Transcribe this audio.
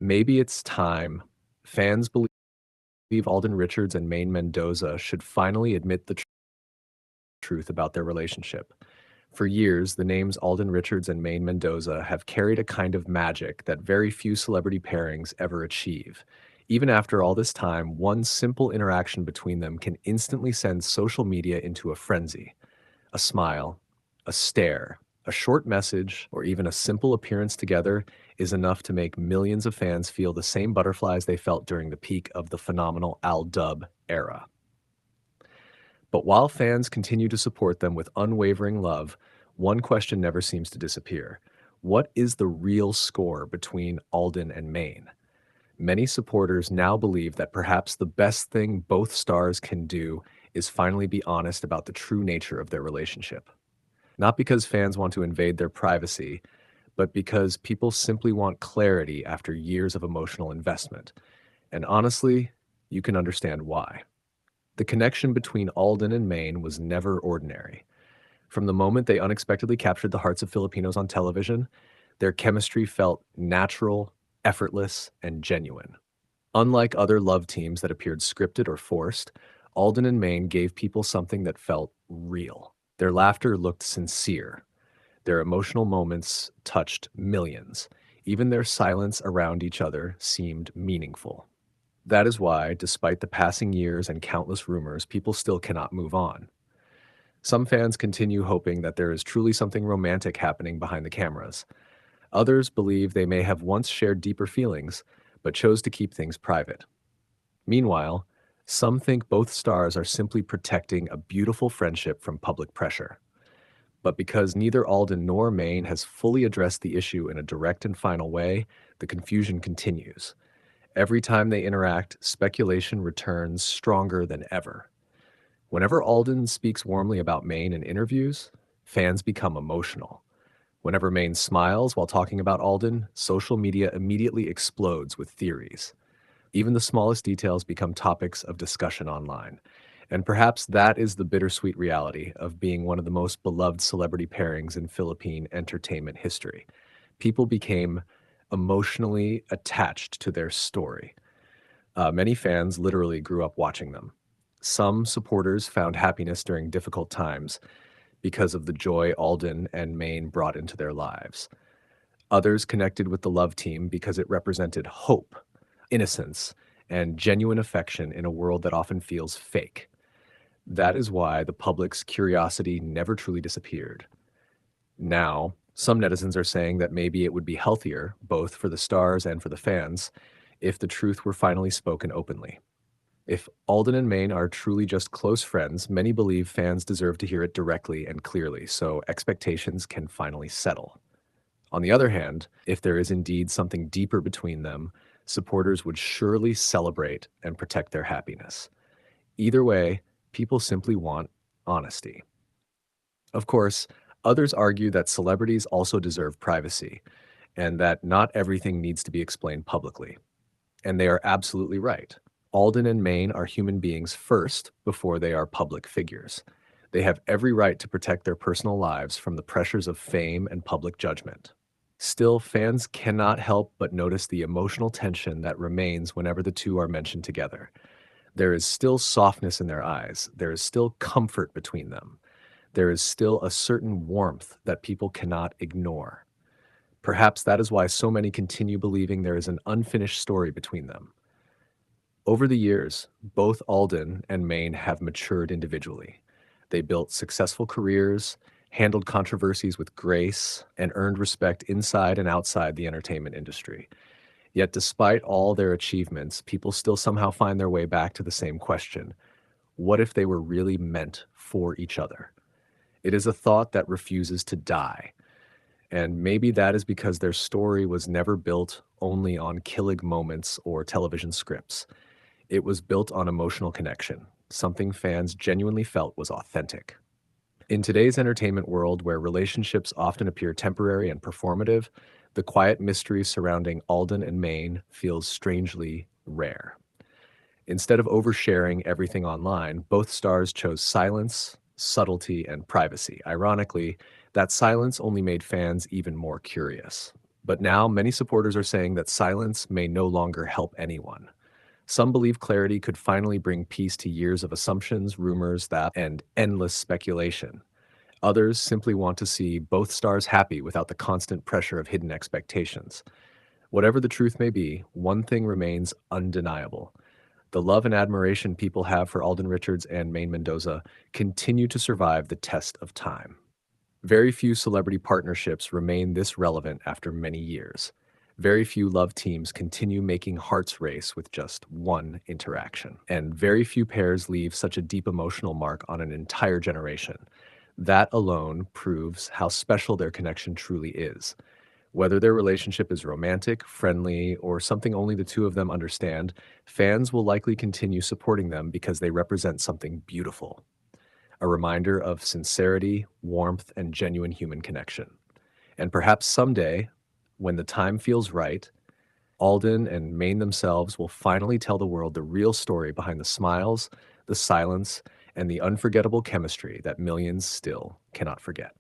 Maybe it's time. Fans believe Alden Richards and Maine Mendoza should finally admit the truth about their relationship. For years, the names Alden Richards and Maine Mendoza have carried a kind of magic that very few celebrity pairings ever achieve. Even after all this time, one simple interaction between them can instantly send social media into a frenzy. A smile, a stare, a short message, or even a simple appearance together is enough to make millions of fans feel the same butterflies they felt during the peak of the phenomenal Al Dub era. But while fans continue to support them with unwavering love, one question never seems to disappear. What is the real score between Alden and Maine? Many supporters now believe that perhaps the best thing both stars can do is finally be honest about the true nature of their relationship. Not because fans want to invade their privacy, but because people simply want clarity after years of emotional investment. And honestly, you can understand why. The connection between Alden and Maine was never ordinary. From the moment they unexpectedly captured the hearts of Filipinos on television, their chemistry felt natural, effortless, and genuine. Unlike other love teams that appeared scripted or forced, Alden and Maine gave people something that felt real. Their laughter looked sincere. Their emotional moments touched millions. Even their silence around each other seemed meaningful. That is why, despite the passing years and countless rumors, people still cannot move on. Some fans continue hoping that there is truly something romantic happening behind the cameras. Others believe they may have once shared deeper feelings, but chose to keep things private. Meanwhile, some think both stars are simply protecting a beautiful friendship from public pressure. But because neither Alden nor Maine has fully addressed the issue in a direct and final way, the confusion continues. Every time they interact, speculation returns stronger than ever. Whenever Alden speaks warmly about Maine in interviews, fans become emotional. Whenever Maine smiles while talking about Alden, social media immediately explodes with theories. Even the smallest details become topics of discussion online. And perhaps that is the bittersweet reality of being one of the most beloved celebrity pairings in Philippine entertainment history. People became emotionally attached to their story. Many fans literally grew up watching them. Some supporters found happiness during difficult times because of the joy Alden and Maine brought into their lives. Others connected with the love team because it represented hope, innocence, and genuine affection in a world that often feels fake. That is why the public's curiosity never truly disappeared. Now, some netizens are saying that maybe it would be healthier, both for the stars and for the fans, if the truth were finally spoken openly. If Alden and Maine are truly just close friends, many believe fans deserve to hear it directly and clearly, so expectations can finally settle. On the other hand, if there is indeed something deeper between them, supporters would surely celebrate and protect their happiness. Either way, people simply want honesty. Of course, others argue that celebrities also deserve privacy and that not everything needs to be explained publicly. And they are absolutely right. Alden and Maine are human beings first before they are public figures. They have every right to protect their personal lives from the pressures of fame and public judgment. Still, fans cannot help but notice the emotional tension that remains whenever the two are mentioned together. There is still softness in their eyes. There is still comfort between them. There is still a certain warmth that people cannot ignore. Perhaps that is why so many continue believing there is an unfinished story between them. Over the years, both Alden and Maine have matured individually. They built successful careers, handled controversies with grace, and earned respect inside and outside the entertainment industry. Yet, despite all their achievements, people still somehow find their way back to the same question: what if they were really meant for each other? It is a thought that refuses to die. And maybe that is because their story was never built only on killing moments or television scripts. It was built on emotional connection, something fans genuinely felt was authentic. In today's entertainment world, where relationships often appear temporary and performative, the quiet mystery surrounding Alden and Maine feels strangely rare. Instead of oversharing everything online, both stars chose silence, subtlety, and privacy. Ironically, that silence only made fans even more curious. But now many supporters are saying that silence may no longer help anyone. Some believe clarity could finally bring peace to years of assumptions, rumors, and endless speculation. Others simply want to see both stars happy without the constant pressure of hidden expectations. Whatever the truth may be, one thing remains undeniable. The love and admiration people have for Alden Richards and Maine Mendoza continue to survive the test of time. Very few celebrity partnerships remain this relevant after many years. Very few love teams continue making hearts race with just one interaction. And very few pairs leave such a deep emotional mark on an entire generation. That alone proves how special their connection truly is. Whether their relationship is romantic, friendly, or something only the two of them understand, fans will likely continue supporting them because they represent something beautiful, a reminder of sincerity, warmth, and genuine human connection. And perhaps someday, when the time feels right, Alden and Maine themselves will finally tell the world the real story behind the smiles, the silence, and the unforgettable chemistry that millions still cannot forget.